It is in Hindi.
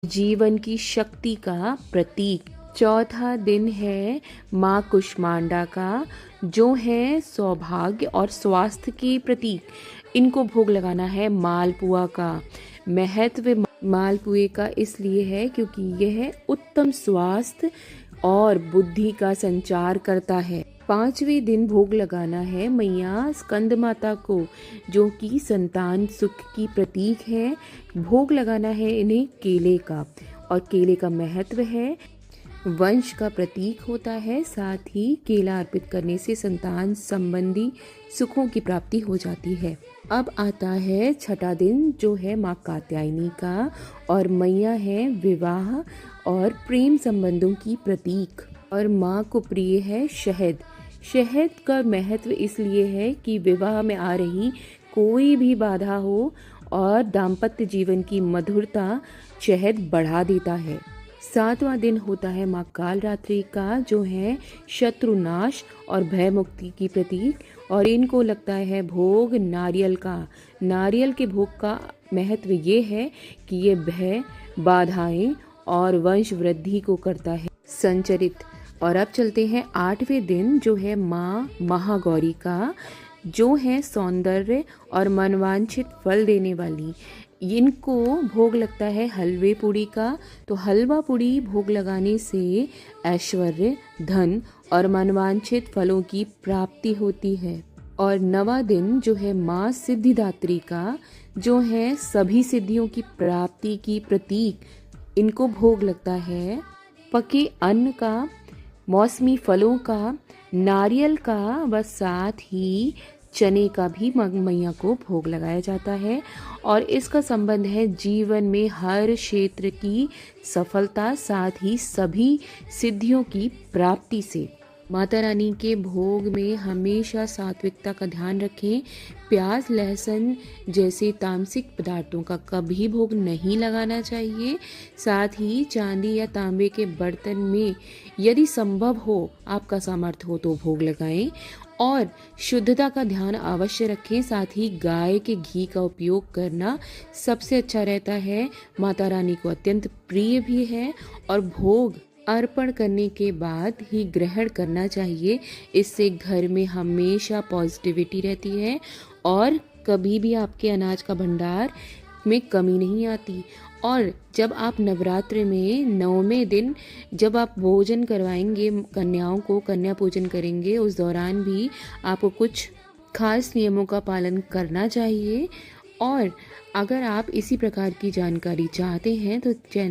जीवन की शक्ति का प्रतीक। चौथा दिन है माँ कुष्मांडा का, जो है सौभाग्य और स्वास्थ्य के प्रतीक। इनको भोग लगाना है मालपुआ का। महत्व मालपुए का इसलिए है क्योंकि यह उत्तम स्वास्थ्य और बुद्धि का संचार करता है। पांचवें दिन भोग लगाना है मैया स्कंद माता को, जो कि संतान सुख की प्रतीक है। भोग लगाना है इन्हें केले का, और केले का महत्व है, वंश का प्रतीक होता है। साथ ही केला अर्पित करने से संतान संबंधी सुखों की प्राप्ति हो जाती है। अब आता है छठा दिन, जो है माँ कात्यायनी का, और मैया है विवाह और प्रेम संबंधों की प्रतीक। और माँ को प्रिय है शहद। शहद का महत्व इसलिए है कि विवाह में आ रही कोई भी बाधा हो और दाम्पत्य जीवन की मधुरता शहद बढ़ा देता है। सातवां दिन होता है माँ कालरात्रि का, जो है शत्रुनाश और भय मुक्ति की प्रतीक। और इनको लगता है भोग नारियल का। नारियल के भोग का महत्व ये है कि ये भय, बाधाएं और वंश वृद्धि को करता है संचरित। और अब चलते हैं आठवें दिन, जो है माँ महागौरी का, जो है सौंदर्य और मनवांछित फल देने वाली। इनको भोग लगता है हलवे पूड़ी का। तो हलवा पूड़ी भोग लगाने से ऐश्वर्य, धन और मनवांछित फलों की प्राप्ति होती है। और नवा दिन, जो है माँ सिद्धिदात्री का, जो है सभी सिद्धियों की प्राप्ति की प्रतीक। इनको भोग लगता है पके अन्न का, मौसमी फलों का, नारियल का, व साथ ही चने का भी मैया को भोग लगाया जाता है। और इसका संबंध है जीवन में हर क्षेत्र की सफलता, साथ ही सभी सिद्धियों की प्राप्ति से। माता रानी के भोग में हमेशा सात्विकता का ध्यान रखें। प्याज, लहसुन जैसे तामसिक पदार्थों का कभी भोग नहीं लगाना चाहिए। साथ ही चांदी या तांबे के बर्तन में यदि संभव हो, आपका सामर्थ्य हो तो भोग लगाएं। और शुद्धता का ध्यान अवश्य रखें। साथ ही गाय के घी का उपयोग करना सबसे अच्छा रहता है। माता रानी को अत्यंत प्रिय भी है, और भोग अर्पण करने के बाद ही ग्रहण करना चाहिए। इससे घर में हमेशा पॉजिटिविटी रहती है और कभी भी आपके अनाज का भंडार में कमी नहीं आती। और जब आप नवरात्र में 9वें दिन जब आप भोजन करवाएंगे कन्याओं को, कन्या पूजन करेंगे, उस दौरान भी आपको कुछ खास नियमों का पालन करना चाहिए। और अगर आप इसी प्रकार की जानकारी चाहते हैं तो चैनल